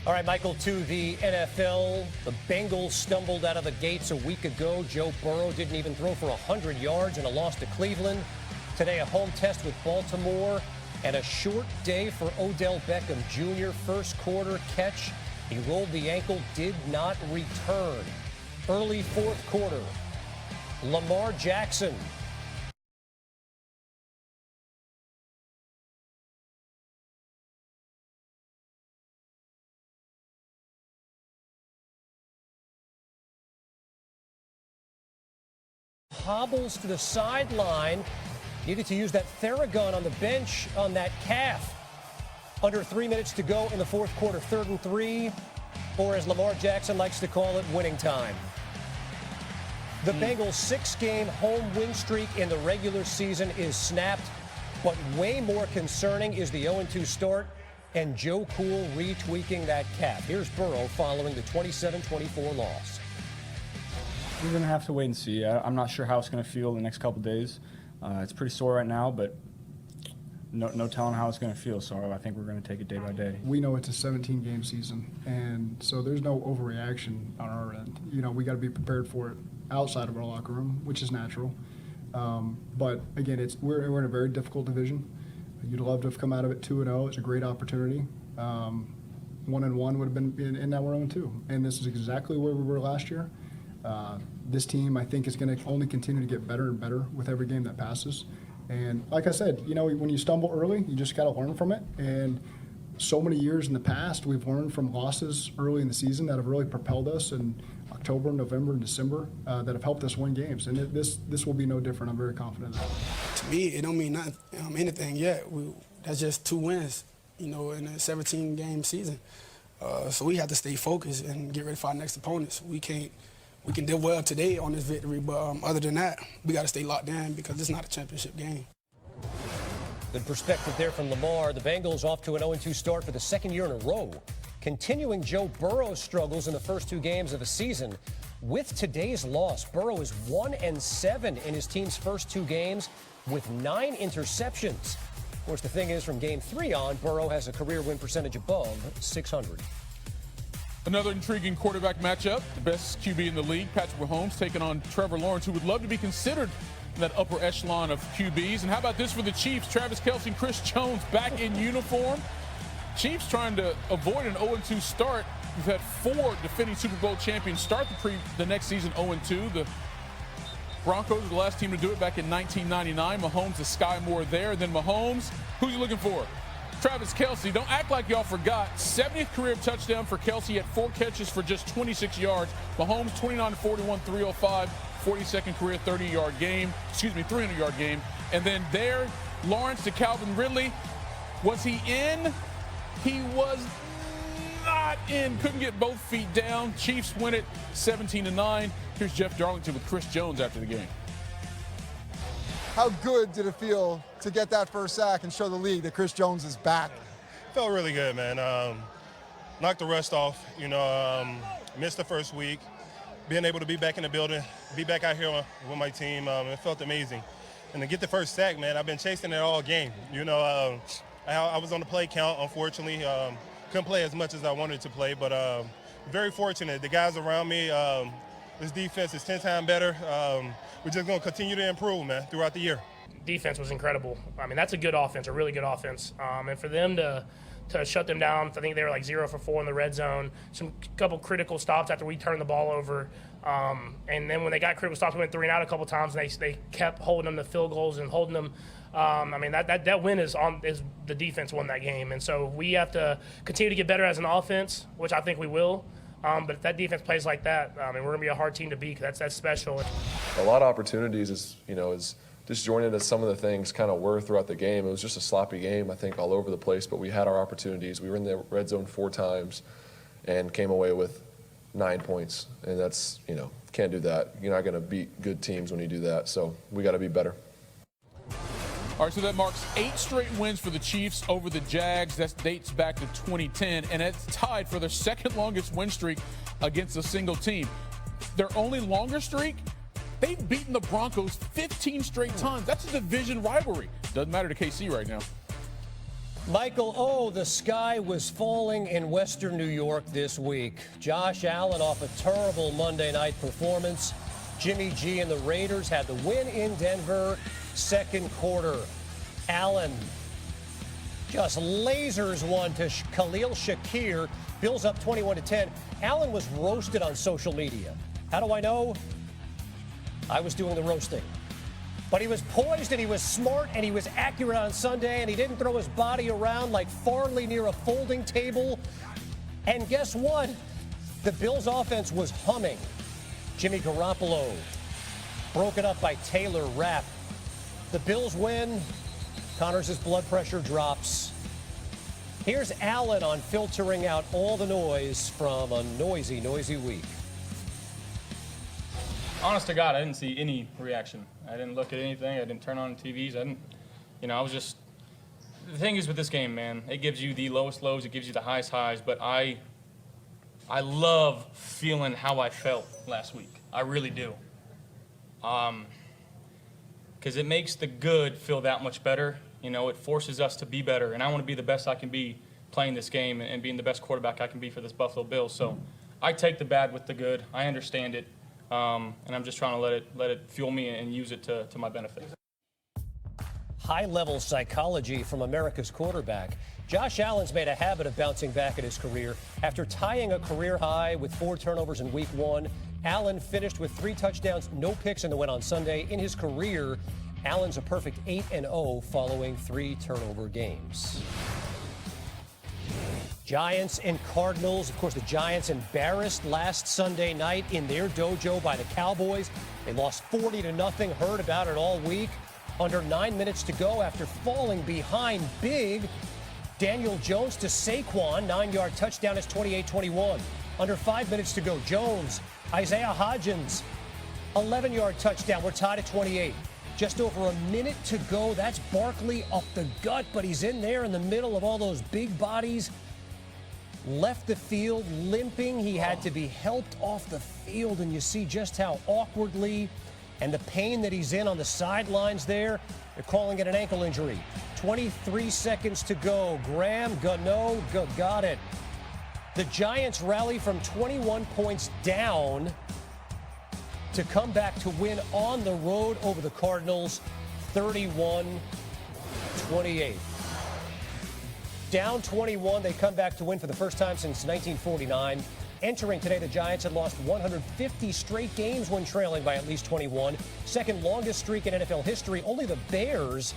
All right, Michael, to the NFL. The Bengals stumbled out of the gates a week ago. Joe Burrow didn't even throw for 100 yards in a loss to Cleveland. Today, a home test with Baltimore and a short day for Odell Beckham Jr. First quarter catch. He rolled the ankle, did not return. Early fourth quarter, Lamar Jackson. Hobbles to the sideline. Needed to use that Theragun on the bench on that calf. Under 3 minutes to go in the fourth quarter, 3rd and 3, or as Lamar Jackson likes to call it, winning time. The Bengals' 6-game home win streak in the regular season is snapped, but way more concerning is the 0-2 start and Joe Cool retweaking that calf. Here's Burrow following the 27-24 loss. We're going to have to wait and see. I'm not sure how it's going to feel the next couple days. It's pretty sore right now, but no telling how it's going to feel. So I think we're going to take it day by day. We know it's a 17-game season, and so there's no overreaction on our end. You know, we got to be prepared for it outside of our locker room, which is natural. But again, we're in a very difficult division. You'd love to have come out of it 2-0. It's a great opportunity. 1-1 would have been in that we're 0-2, and this is exactly where we were last year. This team, I think, is going to only continue to get better and better with every game that passes. And like I said, you know, when you stumble early, you just got to learn from it. And so many years in the past, we've learned from losses early in the season that have really propelled us in October, November, and December that have helped us win games. And this will be no different. I'm very confident of that. To me, it don't mean nothing, anything yet. That's just 2 wins, you know, in a 17-game season. So we have to stay focused and get ready for our next opponents. We can do well today on this victory, but other than that, we got to stay locked in because it's not a championship game. Good perspective there from Lamar. The Bengals off to an 0-2 start for the second year in a row. Continuing Joe Burrow's struggles in the first 2 games of the season. With today's loss, Burrow is 1-7 in his team's first 2 games with 9 interceptions. Of course, the thing is, from game 3 on, Burrow has a career win percentage above 600. Another intriguing quarterback matchup. The best QB in the league, Patrick Mahomes, taking on Trevor Lawrence, who would love to be considered in that upper echelon of QBs. And how about this for the Chiefs? Travis Kelce and Chris Jones back in uniform. Chiefs trying to avoid an 0-2 start. We've had 4 defending Super Bowl champions start the next season 0-2. The Broncos were the last team to do it back in 1999. Mahomes, the Sky Moore there. Then Mahomes, who's he looking for? Travis Kelce. Don't act like y'all forgot. 70th career touchdown for Kelce. Had 4 catches for just 26 yards. Mahomes, 29-41, 305. 42nd career 300-yard game. And then there, Lawrence to Calvin Ridley. Was he in? He was not in. Couldn't get both feet down. Chiefs win it 17-9. Here's Jeff Darlington with Chris Jones after the game. How good did it feel to get that first sack and show the league that Chris Jones is back? Felt really good, man. Knocked the rust off. You know, missed the first week. Being able to be back in the building, be back out here with my team, it felt amazing. And to get the first sack, man, I've been chasing it all game. You know, I was on the play count, unfortunately. Couldn't play as much as I wanted to play, but very fortunate. The guys around me, this defense is 10 times better. We're just going to continue to improve, man, throughout the year. Defense was incredible. I mean, that's a good offense, a really good offense. And for them to shut them down, I think they were like 0 for 4 in the red zone. Couple critical stops after we turned the ball over. And then when they got critical stops, we went 3 and out a couple times, and they kept holding them to field goals and holding them. I mean, that win is the defense won that game. And so we have to continue to get better as an offense, which I think we will. But if that defense plays like that, I mean, we're going to be a hard team to beat. That's special. A lot of opportunities is disjointed as some of the things kind of were throughout the game. It was just a sloppy game, I think, all over the place. But we had our opportunities. We were in the red zone 4 times and came away with 9 points. And that's, can't do that. You're not going to beat good teams when you do that. So we got to be better. All right, so that marks 8 straight wins for the Chiefs over the Jags. That dates back to 2010, and it's tied for their second longest win streak against a single team. Their only longer streak, they've beaten the Broncos 15 straight times. That's a division rivalry. Doesn't matter to KC right now. Michael, the sky was falling in Western New York this week. Josh Allen off a terrible Monday night performance. Jimmy G and the Raiders had the win in Denver, second quarter. Allen just lasers one to Khalil Shakir. Bills up 21-10. Allen was roasted on social media. How do I know? I was doing the roasting. But he was poised and he was smart and he was accurate on Sunday and he didn't throw his body around like Farley near a folding table. And guess what? The Bills offense was humming. Jimmy Garoppolo broken up by Taylor Rapp. The Bills win. Connors' blood pressure drops. Here's Allen on filtering out all the noise from a noisy, noisy week. Honest to God, I didn't see any reaction. I didn't look at anything. I didn't turn on TVs. I was just. The thing is with this game, man, it gives you the lowest lows, it gives you the highest highs. But I love feeling how I felt last week. I really do. Because it makes the good feel that much better. It forces us to be better, and I want to be the best I can be playing this game and being the best quarterback I can be for this Buffalo Bills. So I take the bad with the good. I understand it, and I'm just trying to let it fuel me and use it to my benefit. High-level psychology from America's quarterback. Josh Allen's made a habit of bouncing back in his career. After tying a career high with 4 turnovers in Week 1, Allen finished with 3 touchdowns, no picks in the win on Sunday. In his career, Allen's a perfect 8-0 following 3 turnover games. Giants and Cardinals. Of course, the Giants embarrassed last Sunday night in their dojo by the Cowboys. They lost 40-0. Heard about it all week. Under 9 minutes to go after falling behind big. Daniel Jones to Saquon. 9-yard touchdown is 28-21. Under 5 minutes to go. Jones, Isaiah Hodgins, 11-yard touchdown. We're tied at 28. Just over a minute to go. That's Barkley up the gut, but he's in there in the middle of all those big bodies. Left the field limping. He had to be helped off the field, and you see just how awkwardly and the pain that he's in on the sidelines there. They're calling it an ankle injury. 23 seconds to go. Graham Gano got it. The Giants rally from 21 points down to come back to win on the road over the Cardinals, 31-28. Down 21, they come back to win for the first time since 1949. Entering today, the Giants had lost 150 straight games when trailing by at least 21. Second longest streak in NFL history. Only the Bears,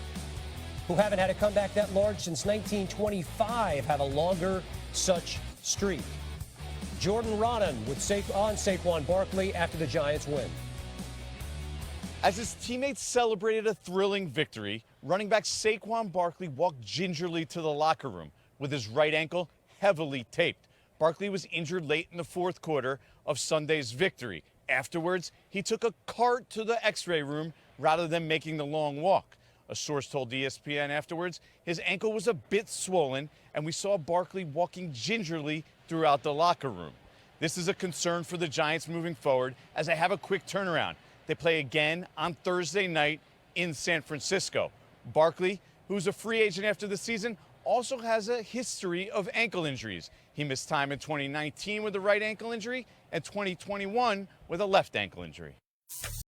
who haven't had a comeback that large since 1925, have a longer such streak. Jordan Rodden on Saquon Barkley after the Giants win. As his teammates celebrated a thrilling victory, running back Saquon Barkley walked gingerly to the locker room with his right ankle heavily taped. Barkley was injured late in the 4th quarter of Sunday's victory. Afterwards, he took a cart to the x-ray room rather than making the long walk. A source told ESPN afterwards his ankle was a bit swollen, and we saw Barkley walking gingerly throughout the locker room. This is a concern for the Giants moving forward as they have a quick turnaround. They play again on Thursday night in San Francisco. Barkley, who's a free agent after the season, also has a history of ankle injuries. He missed time in 2019 with a right ankle injury and 2021 with a left ankle injury.